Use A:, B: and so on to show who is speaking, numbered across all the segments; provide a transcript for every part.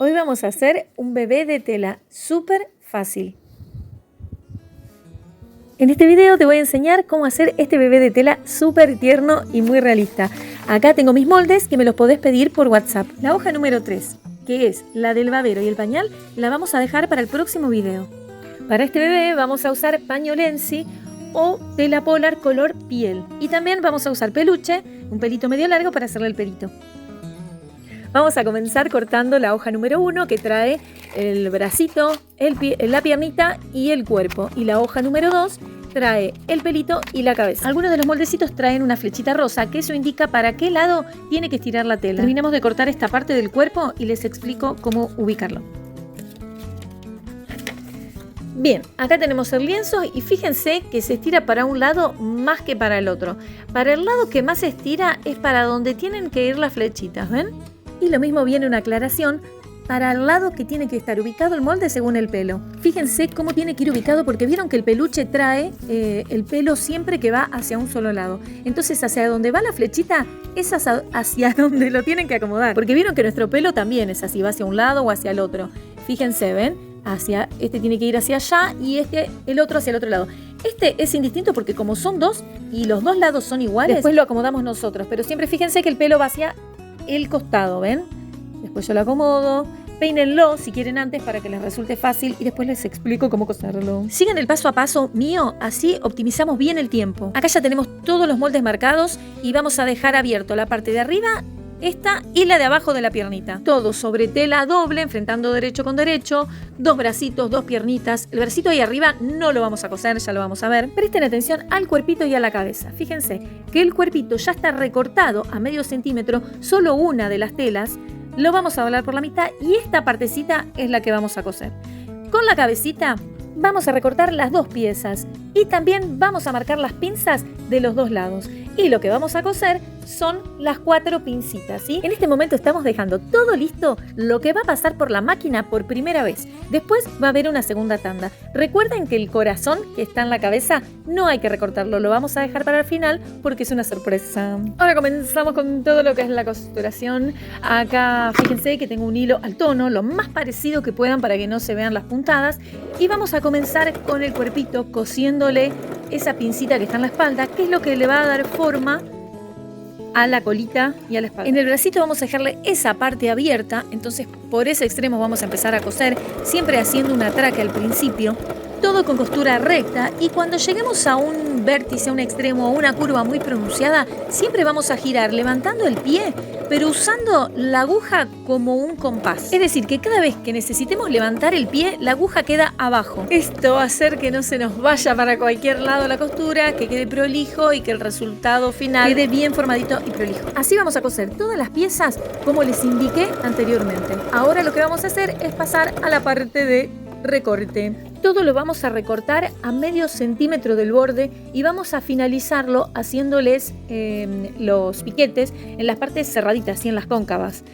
A: Hoy vamos a hacer un bebé de tela súper fácil. En este video te voy a enseñar cómo hacer este bebé de tela súper tierno y muy realista. Acá tengo mis moldes que me los podés pedir por WhatsApp. La hoja número 3, que es la del babero y el pañal, la vamos a dejar para el próximo video. Para este bebé vamos a usar paño Lenzi o tela polar color piel. Y también vamos a usar peluche, un pelito medio largo para hacerle el pelito. Vamos a comenzar cortando la hoja número 1 que trae el bracito, la piernita y el cuerpo. Y la hoja número 2 trae el pelito y la cabeza. Algunos de los moldecitos traen una flechita rosa, que eso indica para qué lado tiene que estirar la tela. Terminamos de cortar esta parte del cuerpo y les explico cómo ubicarlo. Bien, acá tenemos el lienzo y fíjense que se estira para un lado más que para el otro. Para el lado que más se estira es para donde tienen que ir las flechitas, ¿ven? Y lo mismo viene una aclaración para el lado que tiene que estar ubicado el molde según el pelo. Fíjense cómo tiene que ir ubicado porque vieron que el peluche trae el pelo siempre que va hacia un solo lado. Entonces hacia donde va la flechita es hacia donde lo tienen que acomodar. Porque vieron que nuestro pelo también es así, va hacia un lado o hacia el otro. Fíjense, ¿ven? Este tiene que ir hacia allá y el otro hacia el otro lado. Este es indistinto porque como son dos y los dos lados son iguales, después lo acomodamos nosotros. Pero siempre fíjense que el pelo va hacia el costado, ¿ven? Después yo lo acomodo. Peínenlo si quieren antes para que les resulte fácil y después les explico cómo coserlo. Sigan el paso a paso mío, así optimizamos bien el tiempo. Acá ya tenemos todos los moldes marcados y vamos a dejar abierto la parte de arriba, esta y la de abajo de la piernita. Todo sobre tela doble, enfrentando derecho con derecho, dos bracitos, dos piernitas. El bracito ahí arriba no lo vamos a coser, ya lo vamos a ver. Presten atención al cuerpito y a la cabeza. Fíjense que el cuerpito ya está recortado a medio centímetro, solo una de las telas. Lo vamos a doblar por la mitad y esta partecita es la que vamos a coser. Con la cabecita vamos a recortar las dos piezas y también vamos a marcar las pinzas de los dos lados. Y lo que vamos a coser son las 4 pincitas, ¿sí? En este momento estamos dejando todo listo lo que va a pasar por la máquina por primera vez. Después va a haber una segunda tanda. Recuerden que el corazón que está en la cabeza no hay que recortarlo, lo vamos a dejar para el final porque es una sorpresa. Ahora comenzamos con todo lo que es la costuración. Acá fíjense que tengo un hilo al tono, lo más parecido que puedan para que no se vean las puntadas. Y vamos a comenzar con el cuerpito cosiéndole esa pincita que está en la espalda, que es lo que le va a dar forma a la colita y a la espalda. En el bracito vamos a dejarle esa parte abierta, entonces por ese extremo vamos a empezar a coser, siempre haciendo un atraque al principio, todo con costura recta, y cuando lleguemos a un vértice, a un extremo o una curva muy pronunciada, siempre vamos a girar levantando el pie, pero usando la aguja como un compás. Es decir, que cada vez que necesitemos levantar el pie, la aguja queda abajo. Esto va a hacer que no se nos vaya para cualquier lado la costura, que quede prolijo y que el resultado final quede bien formadito y prolijo. Así vamos a coser todas las piezas como les indiqué anteriormente. Ahora lo que vamos a hacer es pasar a la parte de recorte. Todo lo vamos a recortar a medio centímetro del borde y vamos a finalizarlo haciéndoles los piquetes en las partes cerraditas y en las cóncavas.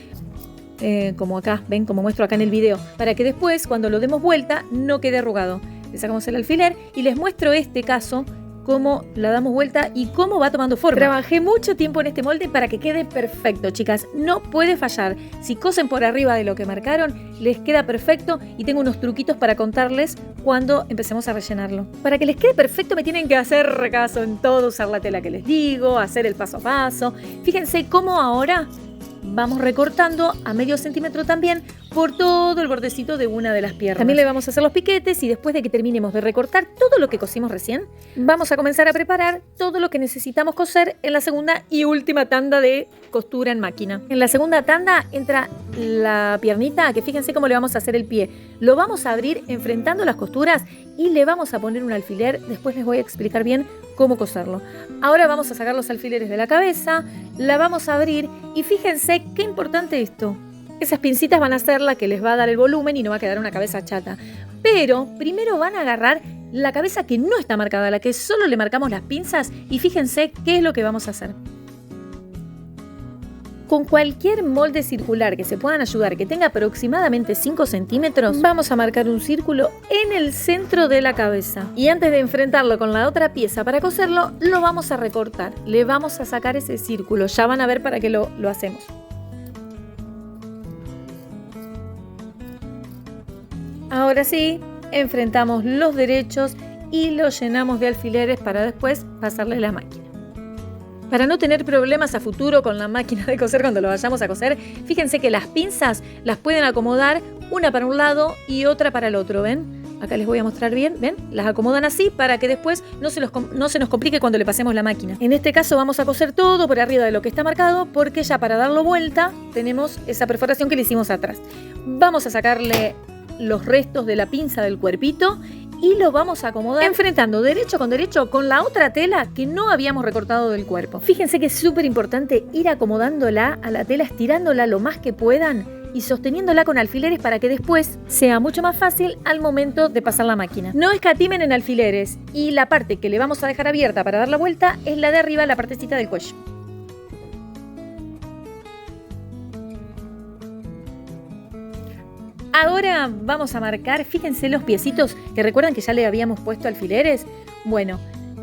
A: Como acá, ven, como muestro acá en el video, para que después cuando lo demos vuelta no quede arrugado. Le sacamos el alfiler y les muestro este caso, cómo la damos vuelta y cómo va tomando forma. Trabajé mucho tiempo en este molde para que quede perfecto, chicas. No puede fallar. Si cosen por arriba de lo que marcaron, les queda perfecto y tengo unos truquitos para contarles cuando empecemos a rellenarlo. Para que les quede perfecto me tienen que hacer caso en todo, usar la tela que les digo, hacer el paso a paso. Fíjense cómo ahora vamos recortando a medio centímetro también por todo el bordecito de una de las piernas. También le vamos a hacer los piquetes y después de que terminemos de recortar todo lo que cosimos recién, vamos a comenzar a preparar todo lo que necesitamos coser en la segunda y última tanda de costura en máquina. En la segunda tanda entra la piernita, que fíjense cómo le vamos a hacer el pie. Lo vamos a abrir enfrentando las costuras y le vamos a poner un alfiler. Después les voy a explicar bien cómo coserlo. Ahora vamos a sacar los alfileres de la cabeza, la vamos a abrir y fíjense qué importante esto. Esas pincitas van a ser la que les va a dar el volumen y no va a quedar una cabeza chata. Pero primero van a agarrar la cabeza que no está marcada, la que solo le marcamos las pinzas, y fíjense qué es lo que vamos a hacer. Con cualquier molde circular que se puedan ayudar, que tenga aproximadamente 5 centímetros, vamos a marcar un círculo en el centro de la cabeza. Y antes de enfrentarlo con la otra pieza para coserlo, lo vamos a recortar. Le vamos a sacar ese círculo. Ya van a ver para qué lo hacemos. Ahora sí, enfrentamos los derechos y los llenamos de alfileres para después pasarle a la máquina. Para no tener problemas a futuro con la máquina de coser cuando lo vayamos a coser, fíjense que las pinzas las pueden acomodar una para un lado y otra para el otro, ¿ven? Acá les voy a mostrar bien, ¿ven? Las acomodan así para que después no se nos complique cuando le pasemos la máquina. En este caso vamos a coser todo por arriba de lo que está marcado porque ya para darlo vuelta tenemos esa perforación que le hicimos atrás. Vamos a sacarle los restos de la pinza del cuerpito y lo vamos a acomodar enfrentando derecho con la otra tela que no habíamos recortado del cuerpo. Fíjense que es súper importante ir acomodándola a la tela, estirándola lo más que puedan y sosteniéndola con alfileres para que después sea mucho más fácil al momento de pasar la máquina. No escatimen en alfileres y la parte que le vamos a dejar abierta para dar la vuelta es la de arriba, la partecita del cuello. Ahora vamos a marcar, fíjense los piecitos que recuerdan que ya le habíamos puesto alfileres. Bueno,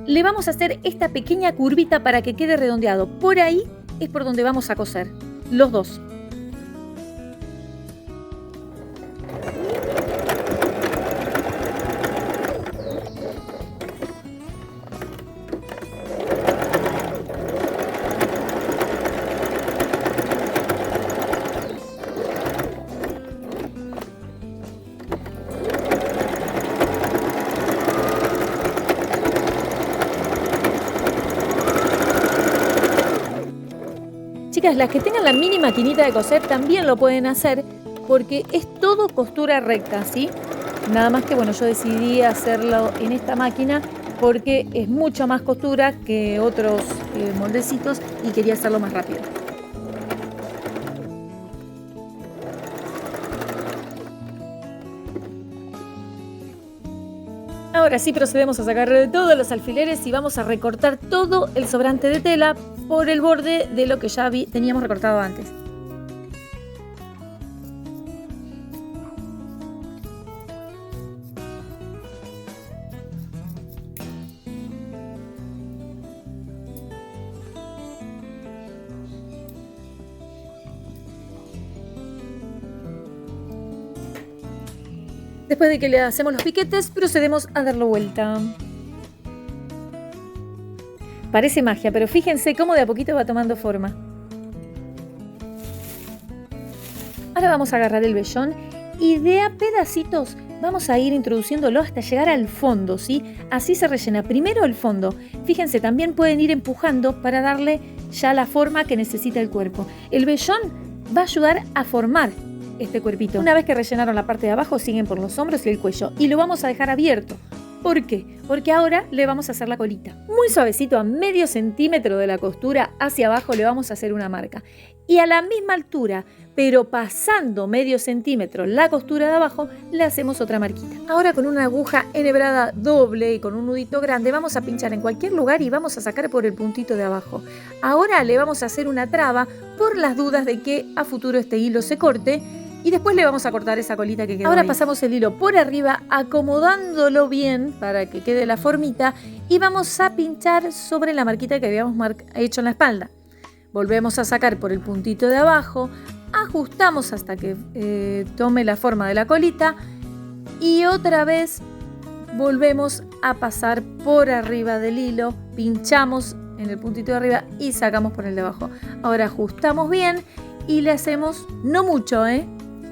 A: le vamos a hacer esta pequeña curvita para que quede redondeado. Por ahí es por donde vamos a coser, los dos. Chicas, las que tengan la mini maquinita de coser también lo pueden hacer porque es todo costura recta, ¿sí? Nada más que, bueno, yo decidí hacerlo en esta máquina porque es mucho más costura que otros moldecitos y quería hacerlo más rápido. Ahora sí procedemos a sacar todos los alfileres y vamos a recortar todo el sobrante de tela por el borde de lo que ya teníamos recortado antes. Después de que le hacemos los piquetes, procedemos a darlo vuelta. Parece magia, pero fíjense cómo de a poquito va tomando forma. Ahora vamos a agarrar el vellón y de a pedacitos vamos a ir introduciéndolo hasta llegar al fondo, ¿sí? Así se rellena primero el fondo. Fíjense, también pueden ir empujando para darle ya la forma que necesita el cuerpo. El vellón va a ayudar a formar este cuerpito. Una vez que rellenaron la parte de abajo, siguen por los hombros y el cuello y lo vamos a dejar abierto. ¿Por qué? Porque ahora le vamos a hacer la colita. Muy suavecito, a medio centímetro de la costura hacia abajo le vamos a hacer una marca. Y a la misma altura, pero pasando medio centímetro la costura de abajo, le hacemos otra marquita. Ahora con una aguja enhebrada doble y con un nudito grande vamos a pinchar en cualquier lugar y vamos a sacar por el puntito de abajo. Ahora le vamos a hacer una traba por las dudas de que a futuro este hilo se corte. Y después le vamos a cortar esa colita que quedó. Ahora pasamos el hilo por arriba, acomodándolo bien para que quede la formita y vamos a pinchar sobre la marquita que habíamos hecho en la espalda. Volvemos a sacar por el puntito de abajo, ajustamos hasta que tome la forma de la colita y otra vez volvemos a pasar por arriba del hilo, pinchamos en el puntito de arriba y sacamos por el de abajo. Ahora ajustamos bien y le hacemos, no mucho,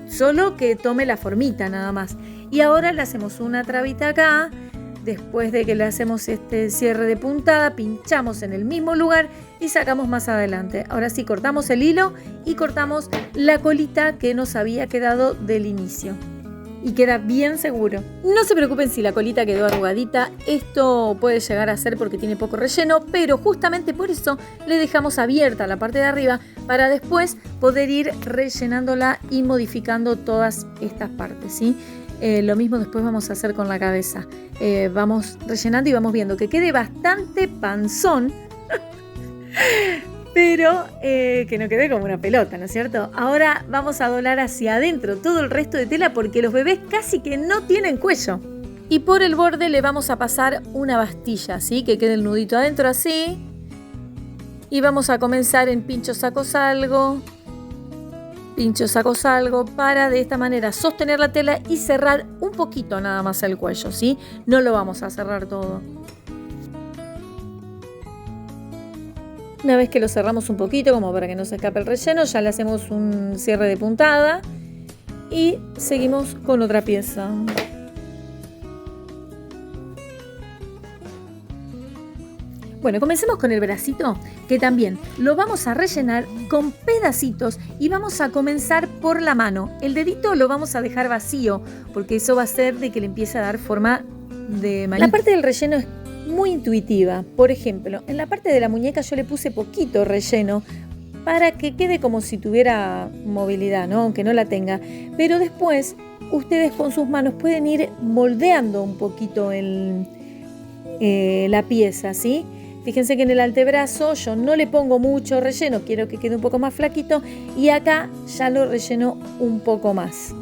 A: solo que tome la formita nada más. Y ahora le hacemos una trabita acá. Después de que le hacemos este cierre de puntada, pinchamos en el mismo lugar y sacamos más adelante. Ahora sí, cortamos el hilo y cortamos la colita que nos había quedado del inicio. Y queda bien seguro. No se preocupen si la colita quedó arrugadita. Esto puede llegar a ser porque tiene poco relleno, pero justamente por eso le dejamos abierta la parte de arriba para después poder ir rellenándola y modificando todas estas partes, ¿sí? Lo mismo después vamos a hacer con la cabeza. Vamos rellenando y vamos viendo que quede bastante panzón, pero que no quede como una pelota, ¿no es cierto? Ahora vamos a doblar hacia adentro todo el resto de tela porque los bebés casi que no tienen cuello. Y por el borde le vamos a pasar una bastilla, ¿sí? Que quede el nudito adentro así. Y vamos a comenzar en pincho saco salgo. pincho, saco, salgo, para de esta manera sostener la tela y cerrar un poquito nada más el cuello, ¿sí? No lo vamos a cerrar todo. Una vez que lo cerramos un poquito, como para que no se escape el relleno, ya le hacemos un cierre de puntada y seguimos con otra pieza. Bueno, comencemos con el bracito, que también lo vamos a rellenar con pedacitos y vamos a comenzar por la mano. El dedito lo vamos a dejar vacío, porque eso va a hacer de que le empiece a dar forma de manito. La parte del relleno es muy intuitiva. Por ejemplo, en la parte de la muñeca yo le puse poquito relleno para que quede como si tuviera movilidad, ¿no? Aunque no la tenga. Pero después, ustedes con sus manos pueden ir moldeando un poquito la pieza, ¿sí? Fíjense que en el antebrazo yo no le pongo mucho relleno, quiero que quede un poco más flaquito y acá ya lo relleno un poco más.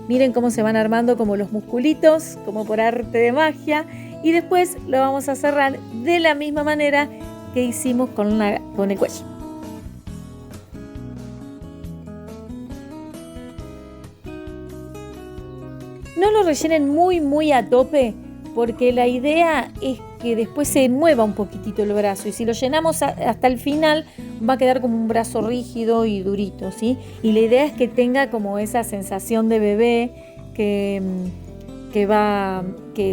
A: Miren cómo se van armando como los musculitos, como por arte de magia, y después lo vamos a cerrar de la misma manera que hicimos con el cuello. No lo rellenen muy a tope, porque la idea es que después se mueva un poquitito el brazo y si lo llenamos hasta el final va a quedar como un brazo rígido y durito, ¿sí? Y la idea es que tenga como esa sensación de bebé que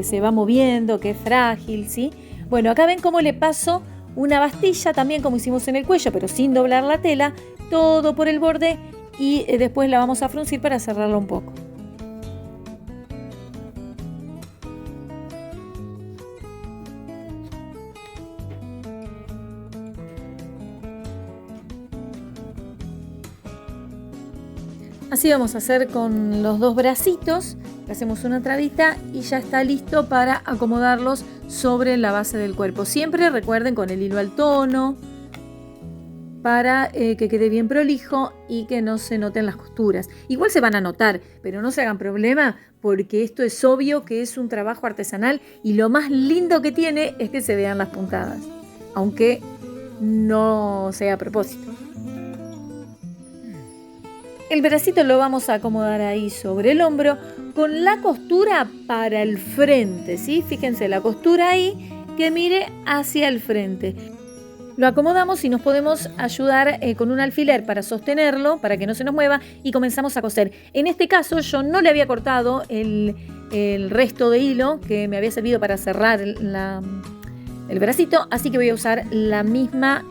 A: se va moviendo, que es frágil, ¿sí? Bueno, acá ven cómo le paso una bastilla también como hicimos en el cuello, pero sin doblar la tela, todo por el borde y después la vamos a fruncir para cerrarla un poco. Así vamos a hacer con los dos bracitos, le hacemos una trabita y ya está listo para acomodarlos sobre la base del cuerpo. Siempre recuerden con el hilo al tono para que quede bien prolijo y que no se noten las costuras. Igual se van a notar, pero no se hagan problema porque esto es obvio que es un trabajo artesanal y lo más lindo que tiene es que se vean las puntadas, aunque no sea a propósito. El bracito lo vamos a acomodar ahí sobre el hombro con la costura para el frente, ¿sí? Fíjense la costura ahí que mire hacia el frente. Lo acomodamos y nos podemos ayudar con un alfiler para sostenerlo, para que no se nos mueva y comenzamos a coser. En este caso yo no le había cortado el resto de hilo que me había servido para cerrar el bracito, así que voy a usar la misma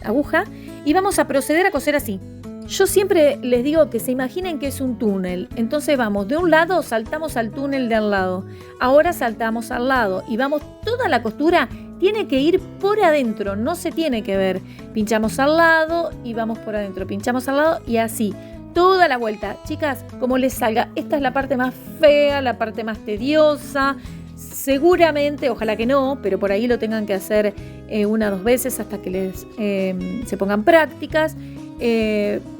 A: aguja y vamos a proceder a coser así. Yo siempre les digo que se imaginen que es un túnel, entonces vamos de un lado, saltamos al túnel de al lado, ahora saltamos al lado y vamos, toda la costura tiene que ir por adentro, no se tiene que ver, pinchamos al lado y vamos por adentro, pinchamos al lado y así, toda la vuelta. Chicas, como les salga, esta es la parte más fea, la parte más tediosa, seguramente, ojalá que no, pero por ahí lo tengan que hacer una o dos veces hasta que se pongan prácticas.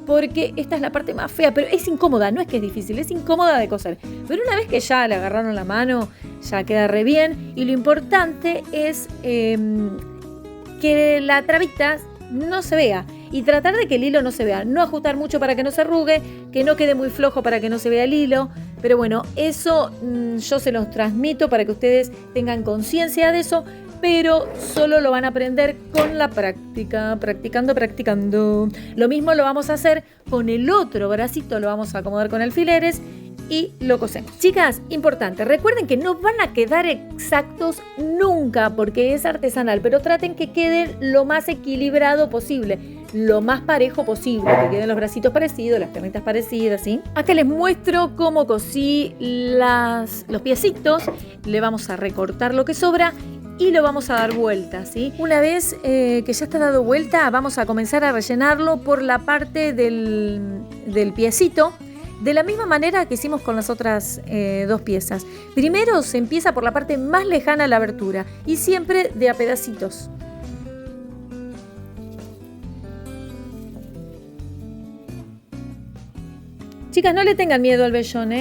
A: Porque esta es la parte más fea, pero es incómoda, no es que es difícil, es incómoda de coser. Pero una vez que ya le agarraron la mano, ya queda re bien. Y lo importante es que la trabita no se vea y tratar de que el hilo no se vea. No ajustar mucho para que no se arrugue, que no quede muy flojo para que no se vea el hilo. Pero bueno, eso yo se los transmito para que ustedes tengan conciencia de eso. Pero solo lo van a aprender con la práctica, practicando. Lo mismo lo vamos a hacer con el otro bracito, lo vamos a acomodar con alfileres y lo cosemos. Chicas, importante, recuerden que no van a quedar exactos nunca porque es artesanal, pero traten que queden lo más equilibrado posible, lo más parejo posible, que queden los bracitos parecidos, las piernitas parecidas, ¿sí? Acá les muestro cómo cosí los piecitos, le vamos a recortar lo que sobra y lo vamos a dar vuelta, ¿sí? Una vez que ya está dado vuelta, vamos a comenzar a rellenarlo por la parte del piecito, de la misma manera que hicimos con las otras dos piezas. Primero se empieza por la parte más lejana a la abertura y siempre de a pedacitos. Chicas, no le tengan miedo al vellón,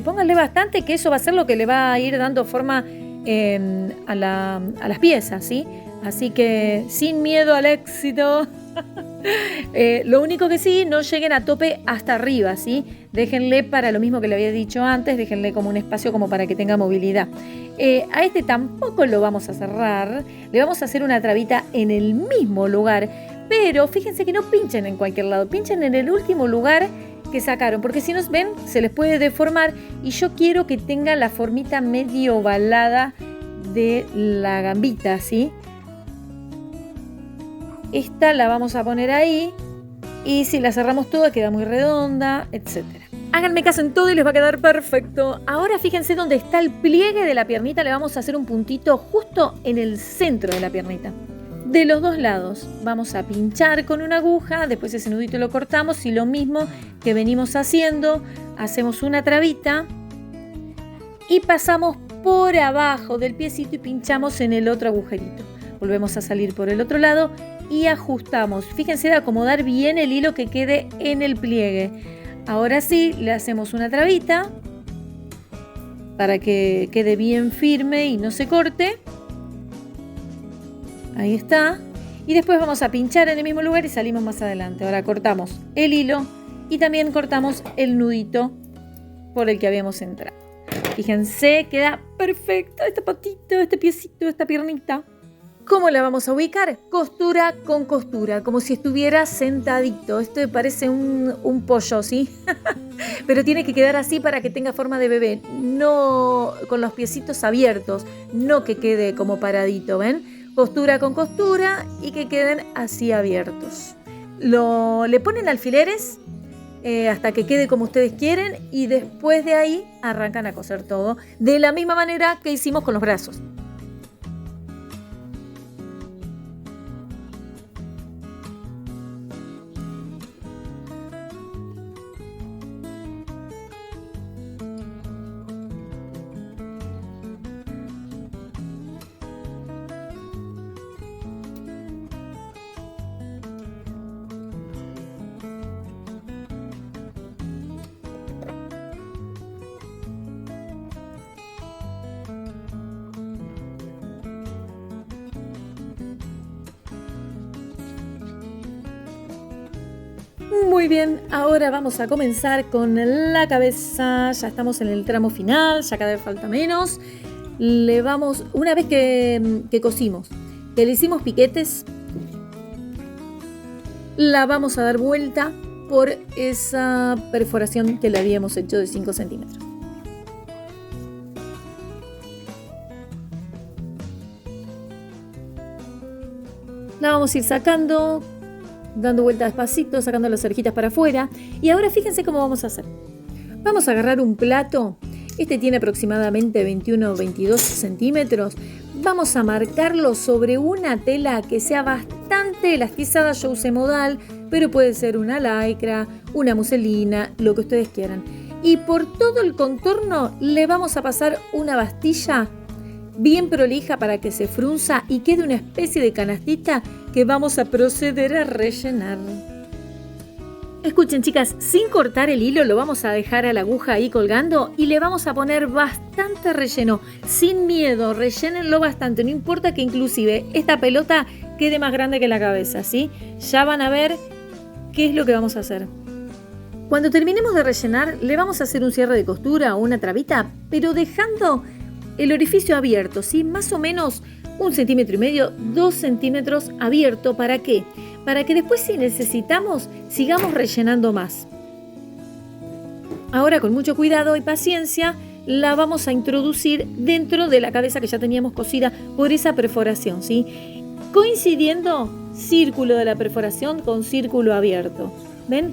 A: pónganle bastante, que eso va a ser lo que le va a ir dando forma a las piezas, ¿sí? Así que sin miedo al éxito, Lo único que sí, no lleguen a tope hasta arriba, ¿sí? Déjenle para lo mismo que le había dicho antes, déjenle como un espacio como para que tenga movilidad. A este tampoco lo vamos a cerrar, le vamos a hacer una trabita en el mismo lugar, pero fíjense que no pinchen en cualquier lado, pinchen en el último lugar que sacaron, porque si nos ven se les puede deformar y yo quiero que tenga la formita medio ovalada de la gambita, ¿sí? Esta la vamos a poner ahí y si la cerramos toda queda muy redonda, etc. Háganme caso en todo y les va a quedar perfecto. Ahora fíjense dónde está el pliegue de la piernita, le vamos a hacer un puntito justo en el centro de la piernita. De los dos lados vamos a pinchar con una aguja, después ese nudito lo cortamos y lo mismo que venimos haciendo, hacemos una trabita y pasamos por abajo del piecito y pinchamos en el otro agujerito. Volvemos a salir por el otro lado y ajustamos. Fíjense de acomodar bien el hilo que quede en el pliegue. Ahora sí, le hacemos una trabita para que quede bien firme y no se corte. Ahí está. Y después vamos a pinchar en el mismo lugar y salimos más adelante. Ahora cortamos el hilo y también cortamos el nudito por el que habíamos entrado. Fíjense, queda perfecto este patito, este piecito, esta piernita. ¿Cómo la vamos a ubicar? Costura con costura, como si estuviera sentadito. Esto me parece un pollo, ¿sí? Pero tiene que quedar así para que tenga forma de bebé. No con los piecitos abiertos, no que quede como paradito, ¿ven? Costura con costura y que queden así abiertos. Le ponen alfileres hasta que quede como ustedes quieren y después de ahí arrancan a coser todo de la misma manera que hicimos con los brazos. Muy bien, ahora vamos a comenzar con la cabeza. Ya estamos en el tramo final, ya cada vez falta menos. Una vez que cosimos, que le hicimos piquetes, la vamos a dar vuelta por esa perforación que le habíamos hecho de 5 centímetros. La vamos a ir sacando, dando vuelta despacito, sacando las orejitas para afuera. Y ahora fíjense cómo vamos a hacer. Vamos a agarrar un plato. Este tiene aproximadamente 21 o 22 centímetros. Vamos a marcarlo sobre una tela que sea bastante elastizada. Yo usé modal, pero puede ser una lycra, una muselina, lo que ustedes quieran. Y por todo el contorno le vamos a pasar una bastilla bien prolija para que se frunza y quede una especie de canastita que vamos a proceder a rellenar. Escuchen, chicas, sin cortar el hilo lo vamos a dejar a la aguja ahí colgando y le vamos a poner bastante relleno. Sin miedo, rellénenlo bastante, no importa que inclusive esta pelota quede más grande que la cabeza, ¿sí? Ya van a ver qué es lo que vamos a hacer. Cuando terminemos de rellenar, le vamos a hacer un cierre de costura o una trabita, pero dejando el orificio abierto, ¿sí? Más o menos 1,5 centímetros, 2 centímetros abierto. ¿Para qué? Para que después, si necesitamos, sigamos rellenando más. Ahora, con mucho cuidado y paciencia, la vamos a introducir dentro de la cabeza que ya teníamos cosida por esa perforación, ¿sí? Coincidiendo círculo de la perforación con círculo abierto. ¿Ven?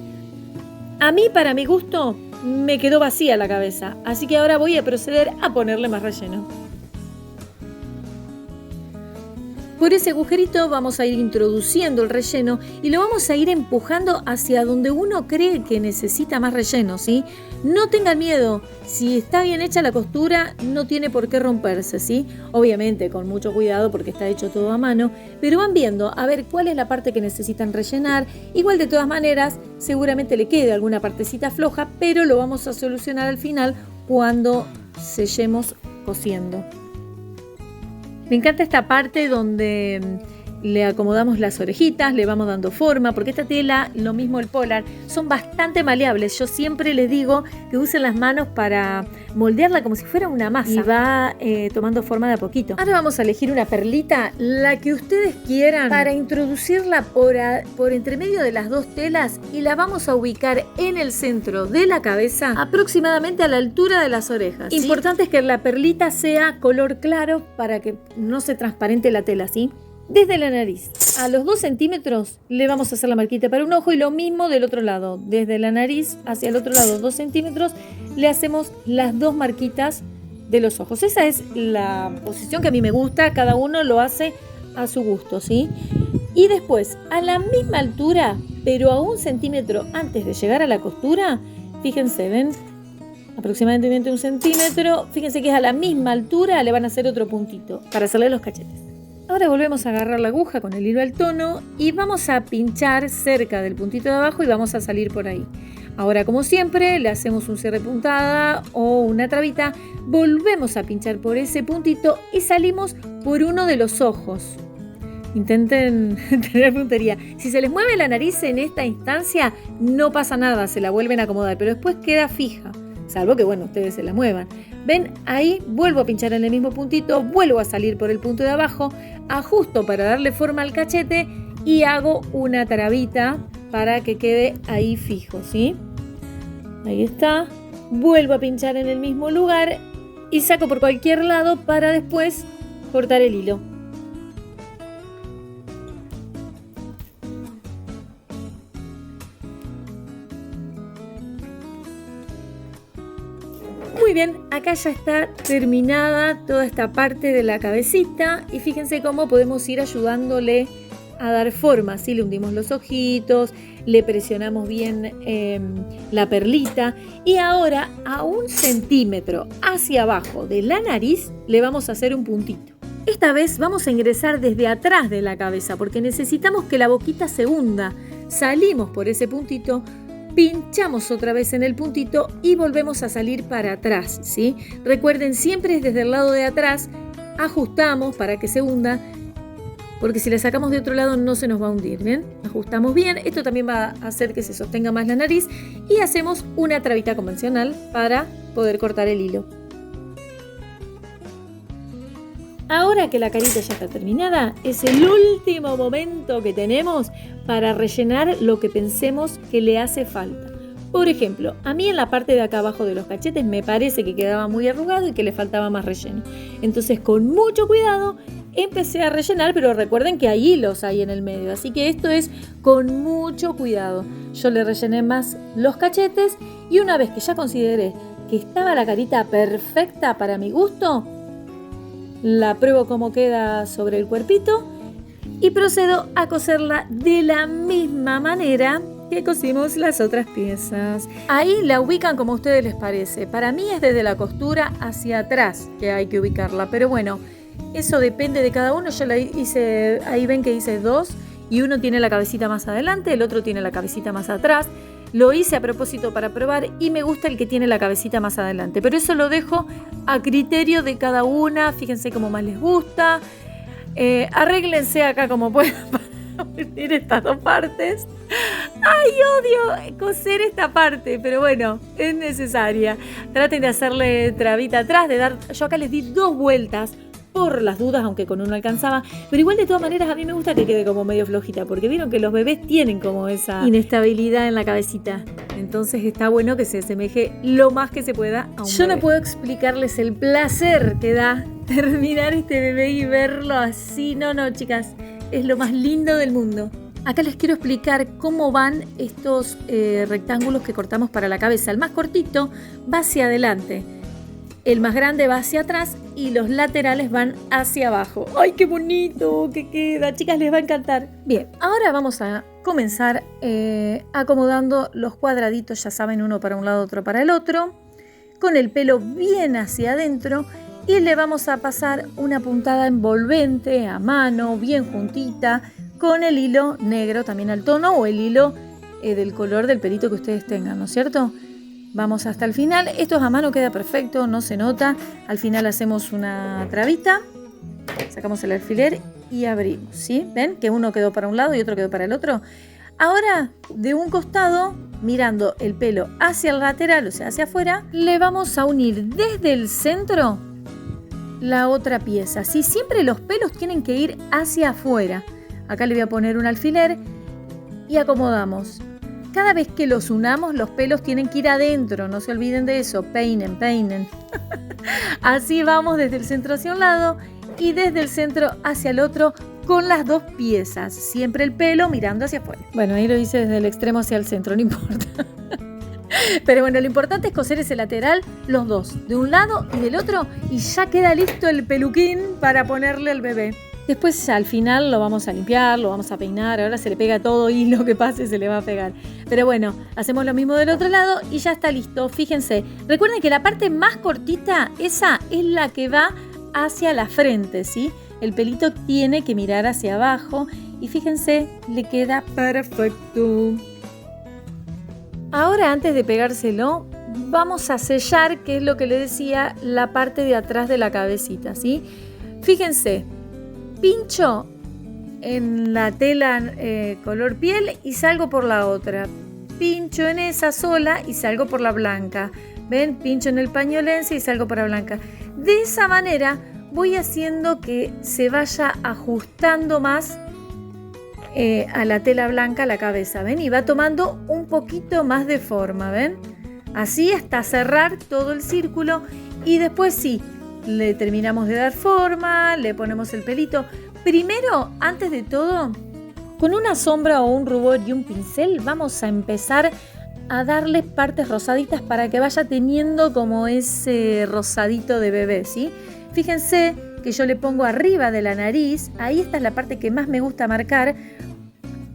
A: A mí, para mi gusto, me quedó vacía la cabeza, así que ahora voy a proceder a ponerle más relleno. Por ese agujerito vamos a ir introduciendo el relleno y lo vamos a ir empujando hacia donde uno cree que necesita más relleno, ¿sí? No tengan miedo, si está bien hecha la costura no tiene por qué romperse, ¿sí? Obviamente con mucho cuidado porque está hecho todo a mano, pero van viendo a ver cuál es la parte que necesitan rellenar. Igual de todas maneras seguramente le quede alguna partecita floja, pero lo vamos a solucionar al final cuando sellemos cosiendo. Me encanta esta parte donde le acomodamos las orejitas, le vamos dando forma, porque esta tela, lo mismo el polar, son bastante maleables. Yo siempre les digo que usen las manos para moldearla como si fuera una masa y va tomando forma de a poquito. Ahora vamos a elegir una perlita, la que ustedes quieran, para introducirla por entre medio de las dos telas y la vamos a ubicar en el centro de la cabeza, aproximadamente a la altura de las orejas, ¿sí? Importante es que la perlita sea color claro para que no se transparente la tela, ¿sí? Desde la nariz a los 2 centímetros le vamos a hacer la marquita para un ojo y lo mismo del otro lado. Desde la nariz hacia el otro lado 2 centímetros le hacemos las 2 marquitas de los ojos. Esa es la posición que a mí me gusta, cada uno lo hace a su gusto, ¿sí? Y después a la misma altura, pero a 1 centímetro antes de llegar a la costura, fíjense, ¿ven? Aproximadamente 1 centímetro, fíjense que es a la misma altura, le van a hacer otro puntito para hacerle los cachetes. Ahora volvemos a agarrar la aguja con el hilo al tono y vamos a pinchar cerca del puntito de abajo y vamos a salir por ahí. Ahora, como siempre, le hacemos un cierre puntada o una trabita, volvemos a pinchar por ese puntito y salimos por uno de los ojos. Intenten tener puntería. Si se les mueve la nariz en esta instancia, no pasa nada, se la vuelven a acomodar, pero después queda fija, salvo que, bueno, ustedes se la muevan. ¿Ven? Ahí vuelvo a pinchar en el mismo puntito, vuelvo a salir por el punto de abajo, ajusto para darle forma al cachete y hago una trabita para que quede ahí fijo, ¿sí? Ahí está. Vuelvo a pinchar en el mismo lugar y saco por cualquier lado para después cortar el hilo. Muy bien, acá ya está terminada toda esta parte de la cabecita y fíjense cómo podemos ir ayudándole a dar forma, ¿sí? Le hundimos los ojitos, le presionamos bien la perlita y ahora a 1 centímetro hacia abajo de la nariz le vamos a hacer un puntito. Esta vez vamos a ingresar desde atrás de la cabeza porque necesitamos que la boquita se hunda. Salimos por ese puntito, pinchamos otra vez en el puntito y volvemos a salir para atrás, ¿sí? Recuerden, siempre es desde el lado de atrás, ajustamos para que se hunda, porque si la sacamos de otro lado no se nos va a hundir, ¿bien? Ajustamos bien, esto también va a hacer que se sostenga más la nariz y hacemos una trabita convencional para poder cortar el hilo. Ahora que la carita ya está terminada, es el último momento que tenemos para rellenar lo que pensemos que le hace falta. Por ejemplo, a mí en la parte de acá abajo de los cachetes me parece que quedaba muy arrugado y que le faltaba más relleno. Entonces, con mucho cuidado, empecé a rellenar, pero recuerden que hay hilos ahí en el medio, así que esto es con mucho cuidado. Yo le rellené más los cachetes y una vez que ya consideré que estaba la carita perfecta para mi gusto, la pruebo cómo queda sobre el cuerpito y procedo a coserla de la misma manera que cosimos las otras piezas. Ahí la ubican como a ustedes les parece. Para mí es desde la costura hacia atrás que hay que ubicarla, pero bueno, eso depende de cada uno. Yo la hice, ahí ven que hice 2 y uno tiene la cabecita más adelante, el otro tiene la cabecita más atrás. Lo hice a propósito para probar y me gusta el que tiene la cabecita más adelante. Pero eso lo dejo a criterio de cada una. Fíjense cómo más les gusta. Arréglense acá como puedan para unir estas dos partes. ¡Ay, odio coser esta parte! Pero bueno, es necesaria. Traten de hacerle trabita atrás, yo acá les di 2 vueltas. Por las dudas, aunque con uno alcanzaba, pero igual de todas maneras a mí me gusta que quede como medio flojita, porque vieron que los bebés tienen como esa inestabilidad en la cabecita, entonces está bueno que se asemeje lo más que se pueda a un bebé. Yo no puedo explicarles el placer que da terminar este bebé y verlo así, no chicas, es lo más lindo del mundo. Acá les quiero explicar cómo van estos rectángulos que cortamos para la cabeza. El más cortito va hacia adelante, el más grande va hacia atrás y los laterales van hacia abajo. ¡Ay, qué bonito que queda! Chicas, les va a encantar. Bien, ahora vamos a comenzar acomodando los cuadraditos, ya saben, uno para un lado, otro para el otro, con el pelo bien hacia adentro y le vamos a pasar una puntada envolvente a mano, bien juntita, con el hilo negro también al tono o el hilo del color del pelito que ustedes tengan, ¿no es cierto? Vamos hasta el final. Esto a mano queda perfecto, no se nota. Al final hacemos una trabita, sacamos el alfiler y abrimos, ¿sí? ¿Ven que uno quedó para un lado y otro quedó para el otro? Ahora, de un costado, mirando el pelo hacia el lateral, o sea, hacia afuera, le vamos a unir desde el centro la otra pieza. ¿Sí? Siempre los pelos tienen que ir hacia afuera. Acá le voy a poner un alfiler y acomodamos. Cada vez que los unamos, los pelos tienen que ir adentro, no se olviden de eso, peinen, peinen. Así vamos desde el centro hacia un lado y desde el centro hacia el otro con las dos piezas, siempre el pelo mirando hacia afuera. Bueno, ahí lo hice desde el extremo hacia el centro, no importa. Pero bueno, lo importante es coser ese lateral, los dos, de un lado y del otro, y ya queda listo el peluquín para ponerle al bebé. Después al final lo vamos a limpiar, lo vamos a peinar, ahora se le pega todo y lo que pase se le va a pegar. Pero bueno, hacemos lo mismo del otro lado y ya está listo. Fíjense, recuerden que la parte más cortita, esa es la que va hacia la frente, ¿sí? El pelito tiene que mirar hacia abajo y fíjense, le queda perfecto. Ahora antes de pegárselo, vamos a sellar, que es lo que le decía, la parte de atrás de la cabecita, ¿sí? Fíjense. Pincho en la tela color piel y salgo por la otra. Pincho en esa sola y salgo por la blanca. ¿Ven? Pincho en el pañolense y salgo por la blanca. De esa manera voy haciendo que se vaya ajustando más a la tela blanca la cabeza. ¿Ven? Y va tomando un poquito más de forma. ¿Ven? Así hasta cerrar todo el círculo y después sí. Le terminamos de dar forma, le ponemos el pelito. Primero, antes de todo, con una sombra o un rubor y un pincel vamos a empezar a darle partes rosaditas para que vaya teniendo como ese rosadito de bebé, ¿sí? Fíjense que yo le pongo arriba de la nariz, ahí esta es la parte que más me gusta marcar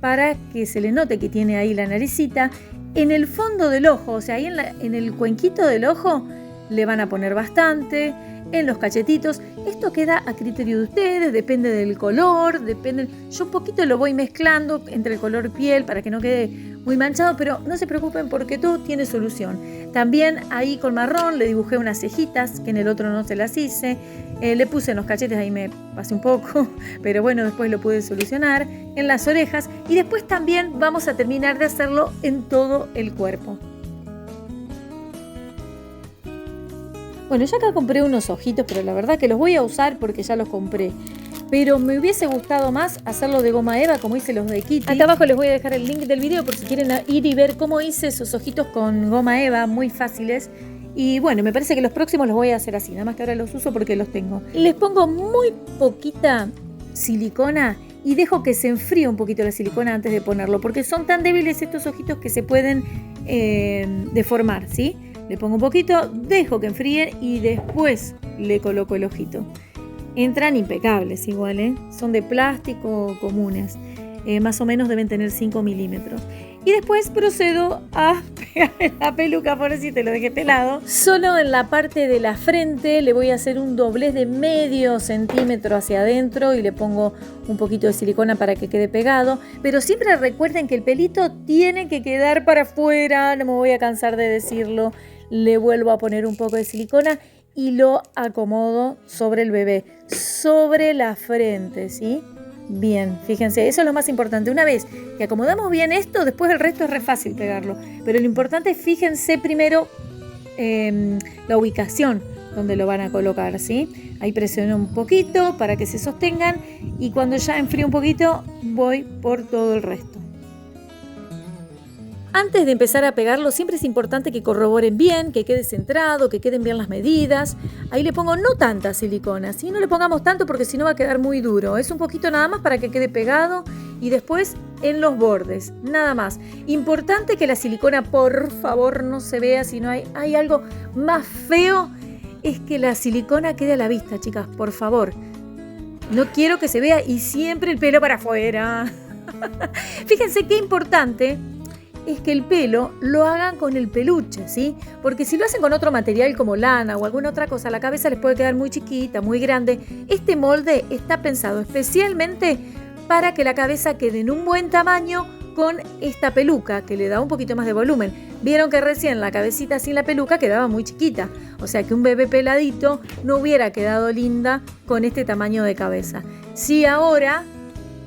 A: para que se le note que tiene ahí la naricita. En el fondo del ojo, o sea, ahí en el cuenquito del ojo, le van a poner bastante. En los cachetitos, esto queda a criterio de ustedes, depende del color, yo un poquito lo voy mezclando entre el color piel para que no quede muy manchado, pero no se preocupen porque todo tiene solución. También ahí con marrón le dibujé unas cejitas que en el otro no se las hice, le puse en los cachetes, ahí me pasé un poco, pero bueno, después lo pude solucionar, en las orejas y después también vamos a terminar de hacerlo en todo el cuerpo. Bueno, yo acá compré unos ojitos, pero la verdad que los voy a usar porque ya los compré. Pero me hubiese gustado más hacerlo de goma eva como hice los de Kitty. Acá abajo les voy a dejar el link del video por si quieren ir y ver cómo hice esos ojitos con goma eva, muy fáciles. Y bueno, me parece que los próximos los voy a hacer así, nada más que ahora los uso porque los tengo. Les pongo muy poquita silicona y dejo que se enfríe un poquito la silicona antes de ponerlo, porque son tan débiles estos ojitos que se pueden deformar, ¿sí? Le pongo un poquito, dejo que enfríe y después le coloco el ojito. Entran impecables igual, ¿eh? Son de plástico comunes. Más o menos deben tener 5 milímetros. Y después procedo a pegar la peluca, por si te lo dejé pelado. Solo en la parte de la frente le voy a hacer un doblez de medio centímetro hacia adentro y le pongo un poquito de silicona para que quede pegado. Pero siempre recuerden que el pelito tiene que quedar para afuera, no me voy a cansar de decirlo. Le vuelvo a poner un poco de silicona y lo acomodo sobre el bebé, sobre la frente, ¿sí? Bien, fíjense, eso es lo más importante. Una vez que acomodamos bien esto, después el resto es re fácil pegarlo. Pero lo importante es, fíjense primero la ubicación donde lo van a colocar, ¿sí? Ahí presiono un poquito para que se sostengan y cuando ya enfríe un poquito voy por todo el resto. Antes de empezar a pegarlo, siempre es importante que corroboren bien, que quede centrado, que queden bien las medidas. Ahí le pongo no tanta silicona, ¿sí? No le pongamos tanto porque si no va a quedar muy duro. Es un poquito nada más para que quede pegado y después en los bordes, nada más. Importante que la silicona, por favor, no se vea. Si no hay algo más feo, es que la silicona quede a la vista, chicas, por favor. No quiero que se vea y siempre el pelo para afuera. Fíjense qué importante es que el pelo lo hagan con el peluche, ¿sí? Porque si lo hacen con otro material como lana o alguna otra cosa, la cabeza les puede quedar muy chiquita, muy grande. Este molde está pensado especialmente para que la cabeza quede en un buen tamaño con esta peluca que le da un poquito más de volumen. Vieron que recién la cabecita sin la peluca quedaba muy chiquita, o sea que un bebé peladito no hubiera quedado linda con este tamaño de cabeza. Sí, ahora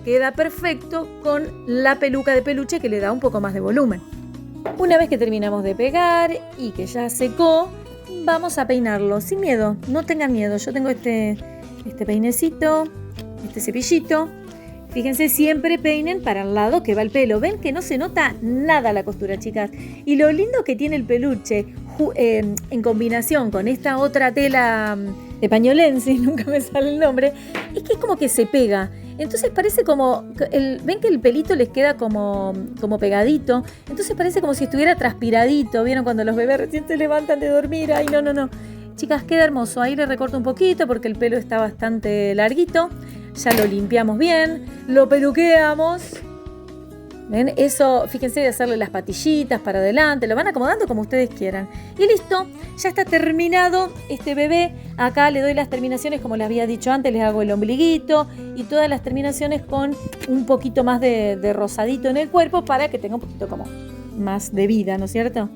A: queda perfecto con la peluca de peluche que le da un poco más de volumen. Una vez que terminamos de pegar y que ya secó, vamos a peinarlo sin miedo. No tengan miedo, yo tengo este peinecito, este cepillito. Fíjense, siempre peinen para el lado que va el pelo. Ven que no se nota nada la costura, chicas. Y lo lindo que tiene el peluche en combinación con esta otra tela de pañolensis, nunca me sale el nombre, es que es como que se pega. Entonces parece como, ven que el pelito les queda como pegadito, entonces parece como si estuviera transpiradito. ¿Vieron cuando los bebés recién se levantan de dormir? Ay, no. Chicas, queda hermoso. Ahí le recorto un poquito porque el pelo está bastante larguito. Ya lo limpiamos bien, lo peluqueamos. ¿Ven? Eso, fíjense de hacerle las patillitas para adelante, lo van acomodando como ustedes quieran. Y listo, ya está terminado este bebé. Acá le doy las terminaciones, como les había dicho antes, les hago el ombliguito y todas las terminaciones con un poquito más de rosadito en el cuerpo para que tenga un poquito como más de vida, ¿no es cierto?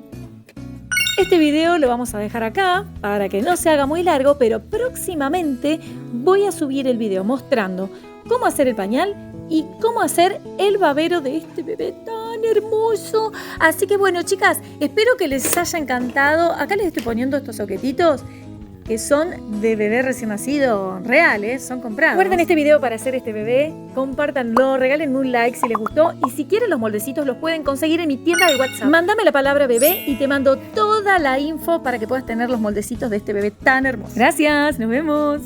A: Este video lo vamos a dejar acá para que no se haga muy largo, pero próximamente voy a subir el video mostrando cómo hacer el pañal y cómo hacer el babero de este bebé tan hermoso. Así que bueno, chicas, espero que les haya encantado. Acá les estoy poniendo estos soquetitos que son de bebé recién nacido, reales, son comprados. Guarden este video para hacer este bebé, compártanlo, regálenme un like si les gustó y si quieren los moldecitos los pueden conseguir en mi tienda de WhatsApp. Mándame la palabra bebé y te mando toda la info para que puedas tener los moldecitos de este bebé tan hermoso. Gracias, nos vemos.